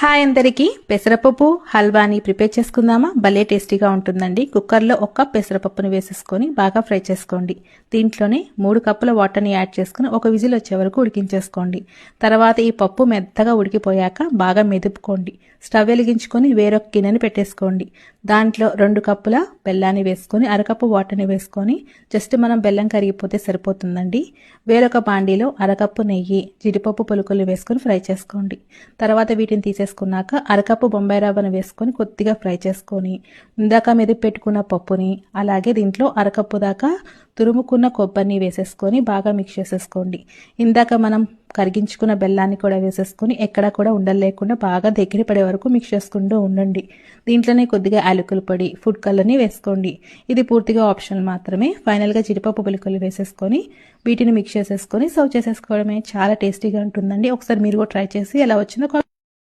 Hi అందరికీ పెసరపప్పు హల్వాని prepare చేసుకుందామా. భలే టేస్టీగా ఉంటుందండి. కుక్కర్లో ఒక పెసరపప్పుని వేసేసుకొని బాగా ఫ్రై చేసుకోండి. దీంట్లోనే 3 కప్పుల వాటర్ని యాడ్ చేసుకుని ఒక విజిల్ వచ్చే వరకు ఉడికించేసుకోండి. తర్వాత ఈ పప్పు మెత్తగా ఉడికిపోయాక బాగా మెదుపుకోండి. స్టవ్ వెలిగించుకొని వేరొక గిన్నెని పెట్టేసుకోండి. దాంట్లో 2 కప్పుల బెల్లాన్ని వేసుకొని అరకప్పు వాటర్ని వేసుకొని జస్ట్ మనం బెల్లం కరిగిపోతే సరిపోతుందండి. వేరొక బాండీలో అరకప్పు నెయ్యి, జీడిపప్పు పులుకులు వేసుకొని ఫ్రై చేసుకోండి. తర్వాత వీటిని తీసేసుకున్నాక అరకప్పు బొంబాయి రవ్వను వేసుకొని కొద్దిగా ఫ్రై చేసుకొని ఇందాక మెదిపి పెట్టుకున్న పప్పుని అలాగే దీంట్లో అరకప్పు దాకా తురుముకున్న కొబ్బరిని వేసేసుకొని బాగా మిక్స్ చేసేసుకోండి. ఇందాక మనం కరిగించుకున్న బెల్లాన్ని కూడా వేసేసుకొని ఎక్కడ కూడా ఉండలు లేకుండా బాగా దగ్గర పడే వరకు మిక్స్ చేసుకుంటూ ఉండండి. దీంట్లోనే కొద్దిగా యాలకుల పొడి, ఫుడ్ కలర్ని వేసుకోండి. ఇది పూర్తిగా ఆప్షనల్ మాత్రమే. ఫైనల్గా జీడిపప్పు పులుకులు వేసేసుకొని వీటిని మిక్స్ చేసేసుకొని సర్వ్ చేసేసుకోవడమే. చాలా టేస్టీగా ఉంటుందండి. ఒకసారి మీరు కూడా ట్రై చేసి ఎలా వచ్చిందో